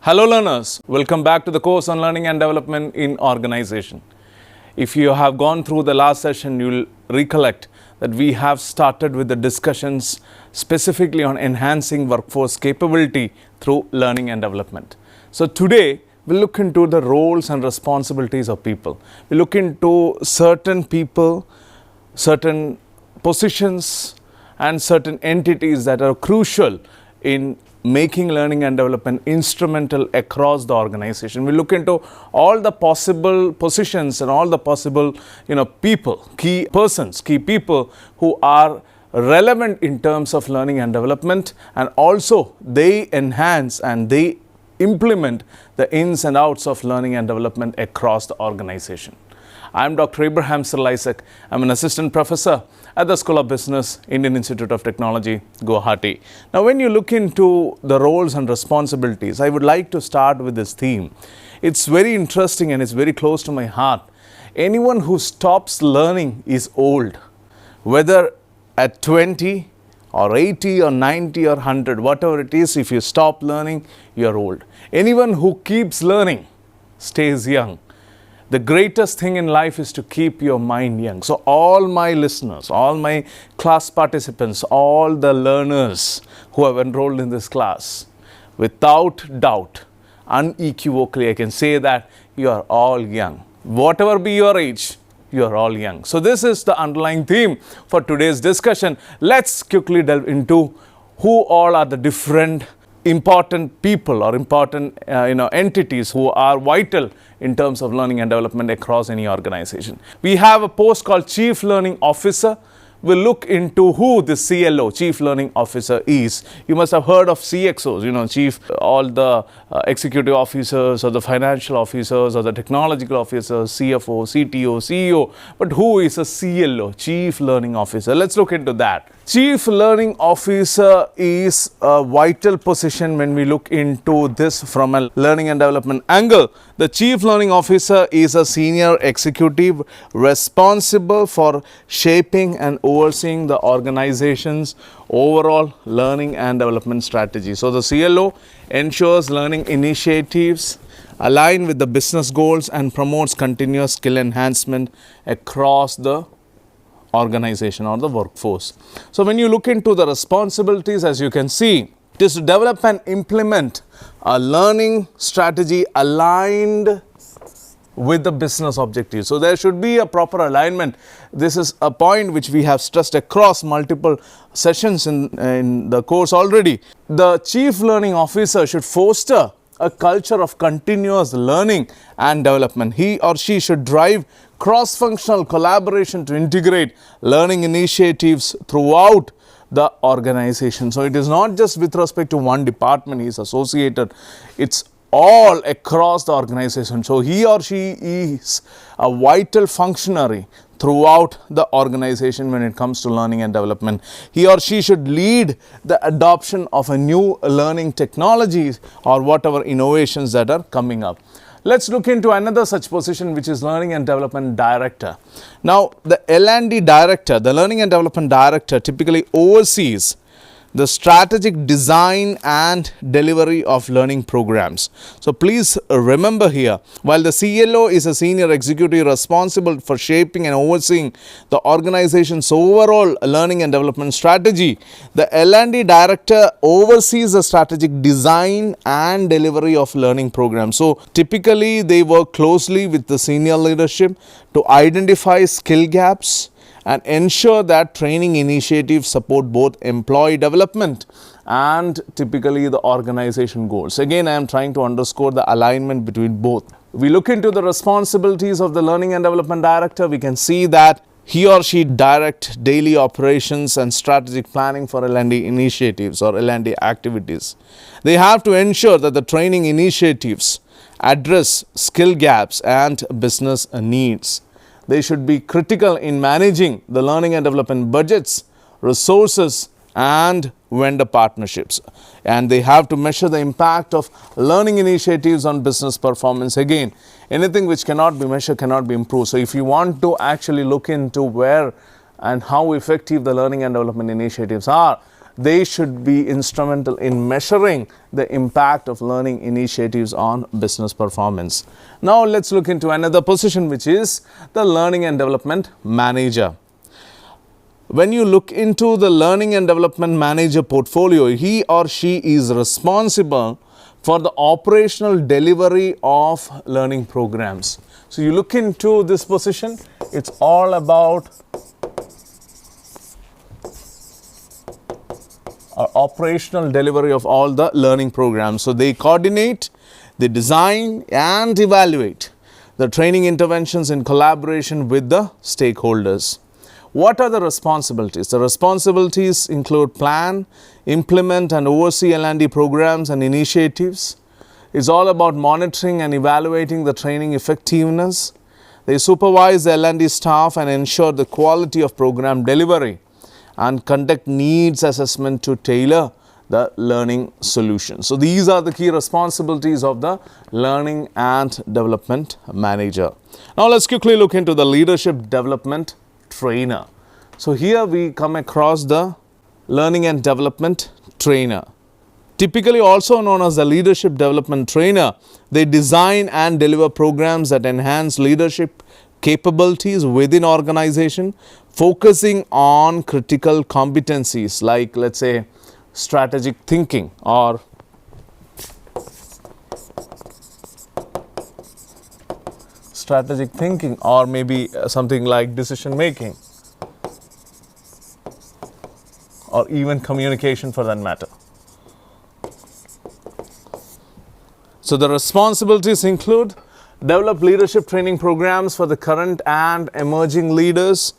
Hello learners, welcome back to the course on learning and development in organization. If you have gone through the last session, you will recollect that we have started with the discussions specifically on enhancing workforce capability through learning and development. So today, we'll look into the roles and responsibilities of people. We'll look into certain people, certain positions and certain entities that are crucial in making learning and development instrumental across the organization. We look into all the possible positions and all the possible people, key persons, key people who are relevant in terms of learning and development, and also they enhance and they implement the ins and outs of learning and development across the organization. I am Dr. Cyril. I am an assistant professor at the School of Business, Indian Institute of Technology, Guwahati. Now, when you look into the roles and responsibilities, I would like to start with this theme. It's very interesting and it's very close to my heart. Anyone who stops learning is old. Whether at 20 or 80 or 90 or 100, whatever it is, if you stop learning, you're old. Anyone who keeps learning stays young. The greatest thing in life is to keep your mind young. So all my listeners, all my class participants, all the learners who have enrolled in this class, without doubt, unequivocally, I can say that you are all young. Whatever be your age, you are all young. So this is the underlying theme for today's discussion. Let's quickly delve into who all are the different important people or important entities who are vital in terms of learning and development across any organization. We have a post called Chief Learning Officer. We'll look into who the CLO, Chief Learning Officer, is. You must have heard of CXOs, all the executive officers or the financial officers or the technological officers, CFO, CTO, CEO. But who is a CLO, Chief Learning Officer? Let's look into that. Chief Learning Officer is a vital position when we look into this from a learning and development angle. The Chief Learning Officer is a senior executive responsible for shaping and overseeing the organization's overall learning and development strategy. So the CLO ensures learning initiatives align with the business goals and promotes continuous skill enhancement across the organization or the workforce. So when you look into the responsibilities, as you can see, it is to develop and implement a learning strategy aligned with the business objectives. So there should be a proper alignment. This is a point which we have stressed across multiple sessions in the course already. The Chief Learning Officer should foster a culture of continuous learning and development. He or she should drive cross-functional collaboration to integrate learning initiatives throughout the organization. So it is not just with respect to one department he is associated, it's all across the organization. So he or she is a vital functionary throughout the organization when it comes to learning and development. He or she should lead the adoption of a new learning technologies or whatever innovations that are coming up. Let's look into another such position, which is Learning and Development Director. Now, the L&D Director, the Learning and Development Director, typically oversees the strategic design and delivery of learning programs. So please remember here, while the CLO is a senior executive responsible for shaping and overseeing the organization's overall learning and development strategy, the L&D Director oversees the strategic design and delivery of learning programs. So typically they work closely with the senior leadership to identify skill gaps and ensure that training initiatives support both employee development and typically the organization goals. Again, I am trying to underscore the alignment between both. We look into the responsibilities of the Learning and Development Director. We can see that he or she direct daily operations and strategic planning for L&D initiatives or L&D activities. They have to ensure that the training initiatives address skill gaps and business needs. They should be critical in managing the learning and development budgets, resources, and vendor partnerships. And they have to measure the impact of learning initiatives on business performance. Again, anything which cannot be measured cannot be improved. So if you want to actually look into where and how effective the learning and development initiatives are, they should be instrumental in measuring the impact of learning initiatives on business performance. Now let's look into another position, which is the learning and development manager. When you look into the learning and development manager portfolio, he or she is responsible for the operational delivery of learning programs. So you look into this position, it's all about operational delivery of all the learning programs. So they coordinate, they design and evaluate the training interventions in collaboration with the stakeholders. What are the responsibilities? The responsibilities include plan, implement and oversee L&D programs and initiatives. It's all about monitoring and evaluating the training effectiveness. They supervise the L&D staff and ensure the quality of program delivery and conduct needs assessment to tailor the learning solution. So these are the key responsibilities of the learning and development manager. Now let's quickly look into the leadership development trainer. So here we come across the learning and development trainer. Typically also known as the leadership development trainer, they design and deliver programs that enhance leadership capabilities within organization, focusing on critical competencies like, let's say, strategic thinking or maybe something like decision making or even communication for that matter. So the responsibilities include develop leadership training programs for the current and emerging leaders,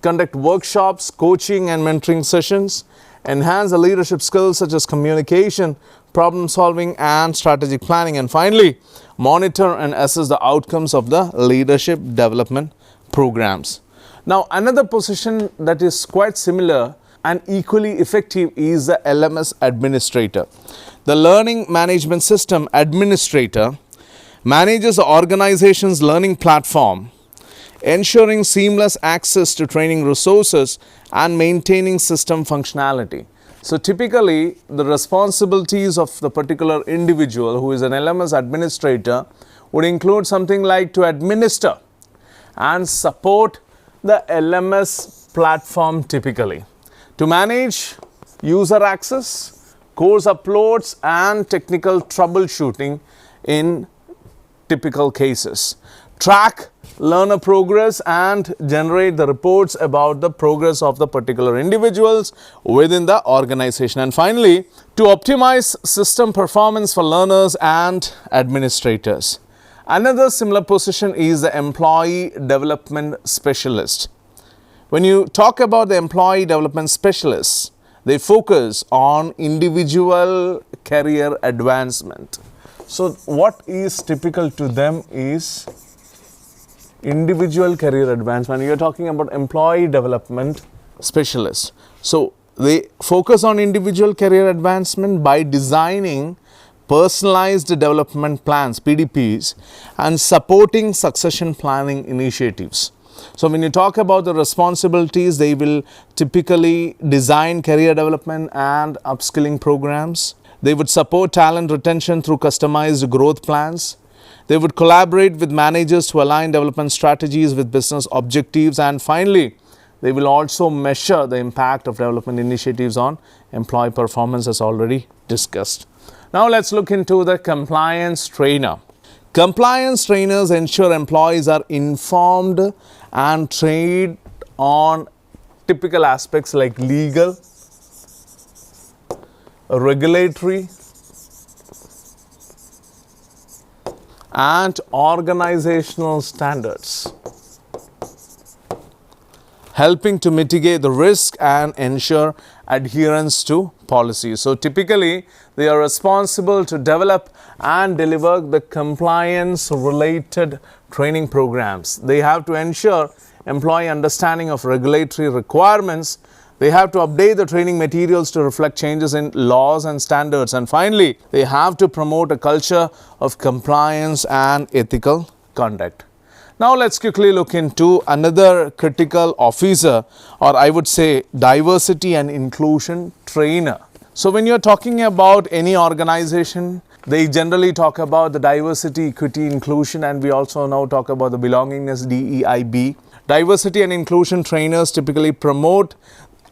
conduct workshops, coaching and mentoring sessions, enhance the leadership skills such as communication, problem solving and strategic planning, and finally monitor and assess the outcomes of the leadership development programs. Now another position that is quite similar and equally effective is the LMS administrator. The learning management system administrator manages the organization's learning platform, ensuring seamless access to training resources and maintaining system functionality. So typically the responsibilities of the particular individual who is an LMS administrator would include something like to administer and support the LMS platform, typically to manage user access, course uploads and technical troubleshooting in typical cases, track learner progress and generate the reports about the progress of the particular individuals within the organization, and finally to optimize system performance for learners and administrators. Another similar position is the employee development specialist. When you talk about the employee development specialists, they focus on individual career advancement. So what is typical to them is individual career advancement. You are talking about employee development specialists. So they focus on individual career advancement by designing personalized development plans, PDPs, and supporting succession planning initiatives. So when you talk about the responsibilities, they will typically design career development and upskilling programs. They would support talent retention through customized growth plans. They would collaborate with managers to align development strategies with business objectives. And finally, they will also measure the impact of development initiatives on employee performance, as already discussed. Now let's look into the compliance trainer. Compliance trainers ensure employees are informed and trained on typical aspects like legal, regulatory, and organizational standards, helping to mitigate the risk and ensure adherence to policies. So typically, they are responsible to develop and deliver the compliance-related training programs. They have to ensure employee understanding of regulatory requirements. They have to update the training materials to reflect changes in laws and standards. And finally, they have to promote a culture of compliance and ethical conduct. Now let's quickly look into another critical officer, or I would say diversity and inclusion trainer. So when you're talking about any organization, they generally talk about the diversity, equity, inclusion, and we also now talk about the belongingness, DEIB. Diversity and inclusion trainers typically promote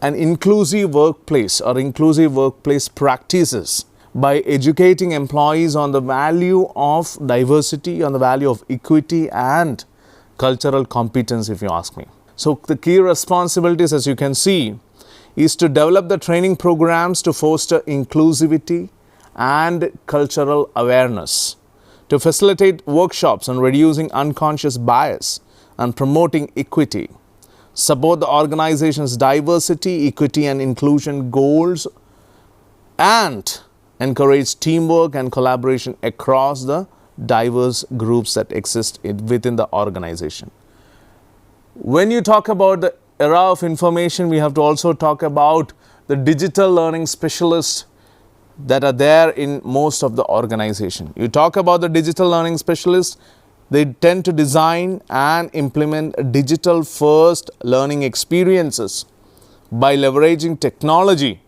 an inclusive workplace or inclusive workplace practices by educating employees on the value of diversity, on the value of equity and cultural competence, if you ask me. So the key responsibilities, as you can see, is to develop the training programs to foster inclusivity and cultural awareness, to facilitate workshops on reducing unconscious bias and promoting equity, support the organization's diversity, equity and inclusion goals, and encourage teamwork and collaboration across the diverse groups that exist within the organization. When you talk about the era of information, we have to also talk about the digital learning specialists that are there in most of the organization. You talk about the digital learning specialists, they tend to design and implement digital first learning experiences by leveraging technology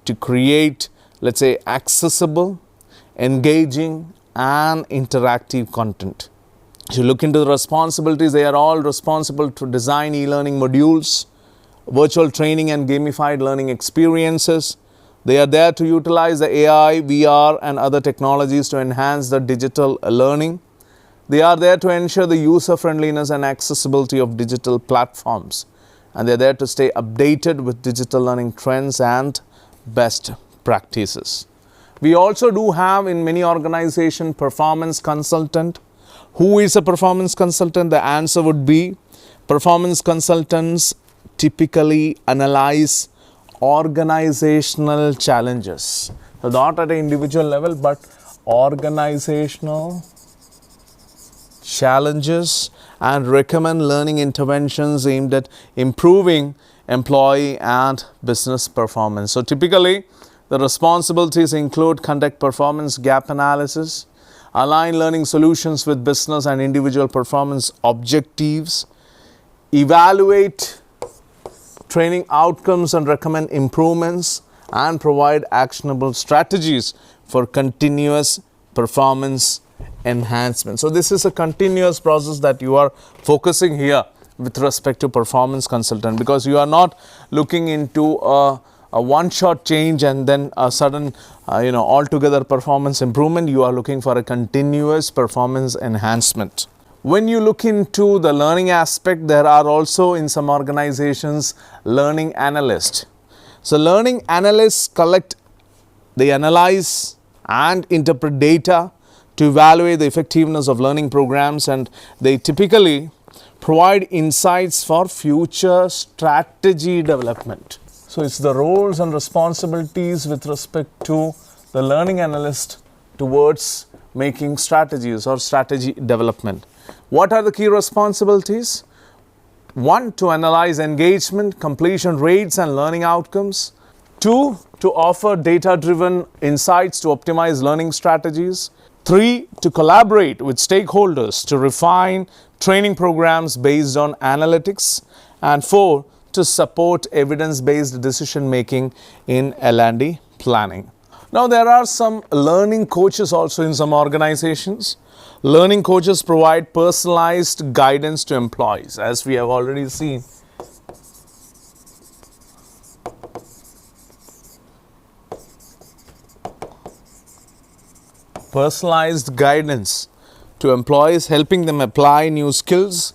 to create, let's say, accessible, engaging and interactive content. If you look into the responsibilities, they are all responsible to design e-learning modules, virtual training and gamified learning experiences. They are there to utilize the AI, VR and other technologies to enhance the digital learning. They are there to ensure the user friendliness and accessibility of digital platforms. And they are there to stay updated with digital learning trends and best practices. We also do have in many organizations performance consultant. Who is a performance consultant? The answer would be performance consultants typically analyze organizational challenges. So not at an individual level, but organizational challenges and recommend learning interventions aimed at improving employee and business performance. So typically, the responsibilities include conduct performance gap analysis, align learning solutions with business and individual performance objectives, evaluate training outcomes and recommend improvements, and provide actionable strategies for continuous performance enhancement. So this is a continuous process that you are focusing here with respect to performance consultant, because you are not looking into a one-shot change and then a sudden altogether performance improvement. You are looking for a continuous performance enhancement. When you look into the learning aspect, there are also in some organizations learning analysts. So learning analysts they analyze and interpret data to evaluate the effectiveness of learning programs, and they typically provide insights for future strategy development. So it's the roles and responsibilities with respect to the learning analyst towards making strategies or strategy development. What are the key responsibilities? 1, to analyze engagement, completion rates and learning outcomes. 2, to offer data-driven insights to optimize learning strategies. 3, to collaborate with stakeholders to refine training programs based on analytics. And 4, to support evidence-based decision-making in L&D planning. Now, there are some learning coaches also in some organizations. Learning coaches provide personalized guidance to employees, as we have already seen. Personalized guidance to employees, helping them apply new skills,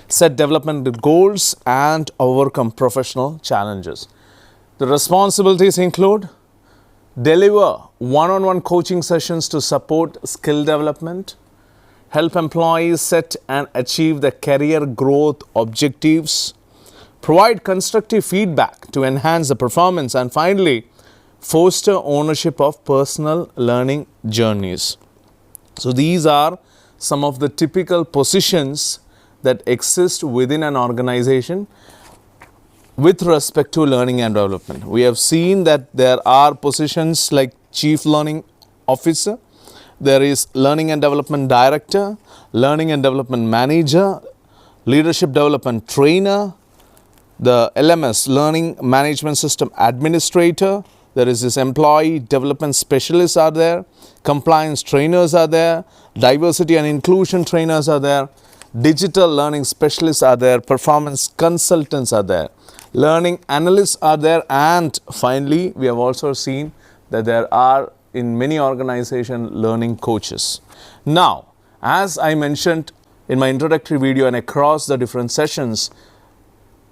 set development goals, and overcome professional challenges. The responsibilities include deliver one-on-one coaching sessions to support skill development, help employees set and achieve their career growth objectives, provide constructive feedback to enhance the performance, and finally, foster ownership of personal learning journeys. So these are some of the typical positions that exist within an organization with respect to learning and development. We have seen that there are positions like Chief Learning Officer, There is Learning and Development Director, Learning and Development Manager, Leadership Development Trainer, the LMS, Learning Management System Administrator. There is this Employee Development Specialists are there, Compliance Trainers are there, Diversity and Inclusion Trainers are there, Digital Learning Specialists are there, Performance Consultants are there, Learning Analysts are there, and finally, we have also seen that there are in many organizations learning coaches. Now, as I mentioned in my introductory video and across the different sessions,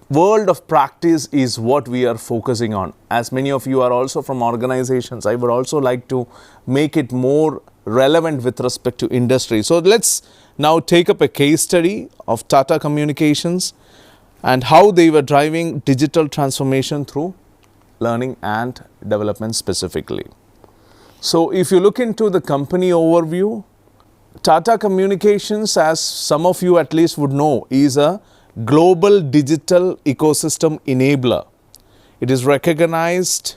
world of practice is what we are focusing on. As many of you are also from organizations, I would also like to make it more relevant with respect to industry. So let's now take up a case study of Tata Communications and how they were driving digital transformation through learning and development specifically. So if you look into the company overview, Tata Communications, as some of you at least would know, is a global digital ecosystem enabler. It is recognized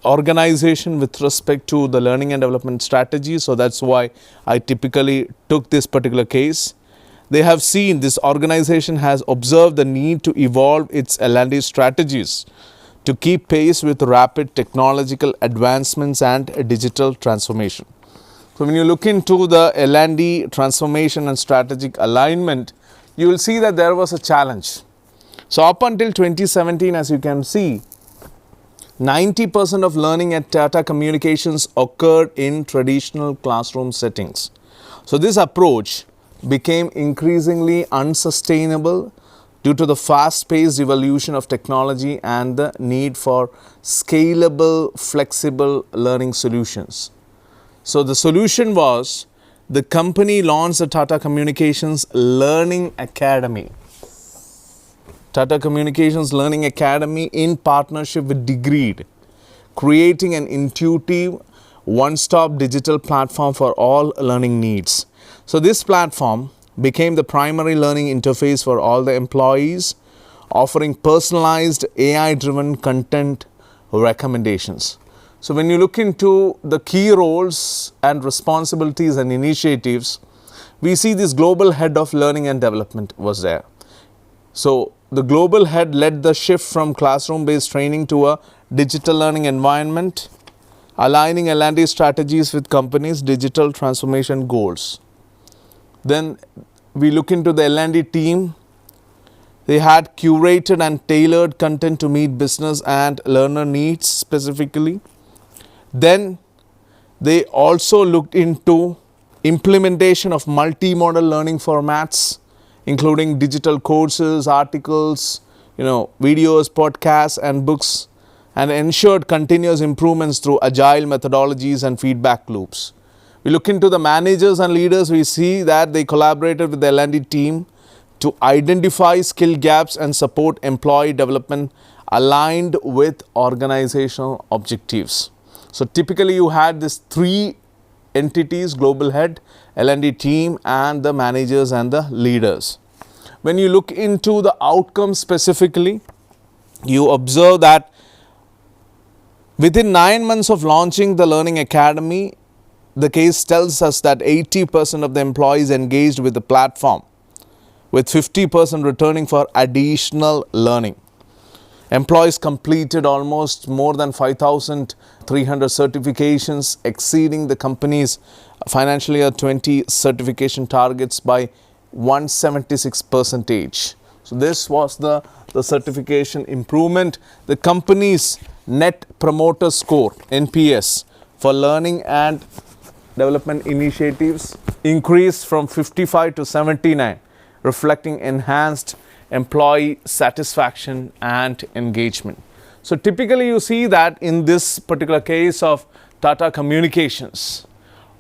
organization with respect to the learning and development strategy. So that's why I typically took this particular case. They have seen, this organization has observed the need to evolve its L&D strategies to keep pace with rapid technological advancements and digital transformation. So when you look into the L&D transformation and strategic alignment, you will see that there was a challenge. So up until 2017, as you can see, 90% of learning at Tata Communications occurred in traditional classroom settings. So this approach became increasingly unsustainable due to the fast-paced evolution of technology and the need for scalable, flexible learning solutions. So the solution was, the company launched the Tata Communications Learning Academy. Tata Communications Learning Academy in partnership with Degreed, creating an intuitive, one-stop digital platform for all learning needs. So this platform became the primary learning interface for all the employees, offering personalized AI-driven content recommendations. So when you look into the key roles and responsibilities and initiatives, we see this global head of learning and development was there. So the global head led the shift from classroom-based training to a digital learning environment, aligning L&D strategies with companies' digital transformation goals. Then we look into the L&D team. They had curated and tailored content to meet business and learner needs specifically. Then they also looked into implementation of multi-modal learning formats, including digital courses, articles, videos, podcasts and books, and ensured continuous improvements through agile methodologies and feedback loops. We look into the managers and leaders, we see that they collaborated with the L&D team to identify skill gaps and support employee development aligned with organizational objectives. So typically you had these three entities, global head, L&D team and the managers and the leaders. When you look into the outcomes specifically, you observe that within 9 months of launching the Learning Academy, the case tells us that 80% of the employees engaged with the platform, with 50% returning for additional learning. Employees completed almost more than 5,300 certifications, exceeding the company's financial year 20 certification targets by 176%. So this was the certification improvement. The company's Net Promoter Score, NPS, for learning and development initiatives increased from 55 to 79, reflecting enhanced employee satisfaction and engagement. So typically you see that in this particular case of Tata Communications,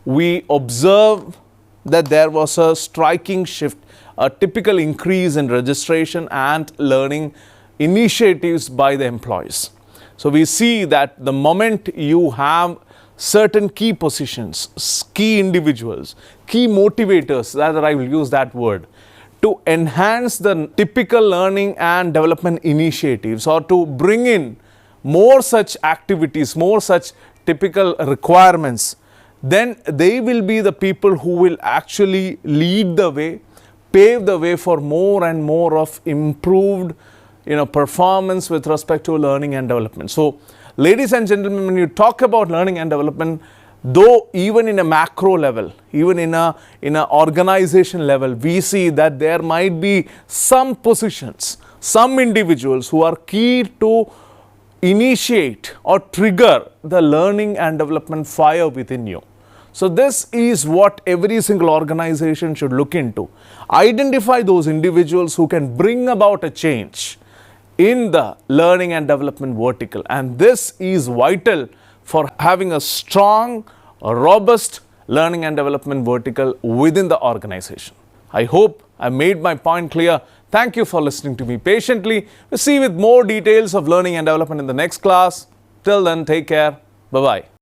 we observe that there was a striking shift, a typical increase in registration and learning initiatives by the employees. So we see that the moment you have certain key positions, key individuals, key motivators, rather I will use that word, to enhance the typical learning and development initiatives or to bring in more such activities, more such typical requirements, then they will be the people who will actually lead the way, pave the way for more and more of improved performance with respect to learning and development. So, ladies and gentlemen, when you talk about learning and development, though even in a macro level, even in a organization level, we see that there might be some positions, some individuals who are key to initiate or trigger the learning and development fire within you. So this is what every single organization should look into. Identify those individuals who can bring about a change in the learning and development vertical, and this is vital for having a strong, robust learning and development vertical within the organization. I hope I made my point clear. Thank you for listening to me patiently. We'll see you with more details of learning and development in the next class. Till then, take care. Bye-bye.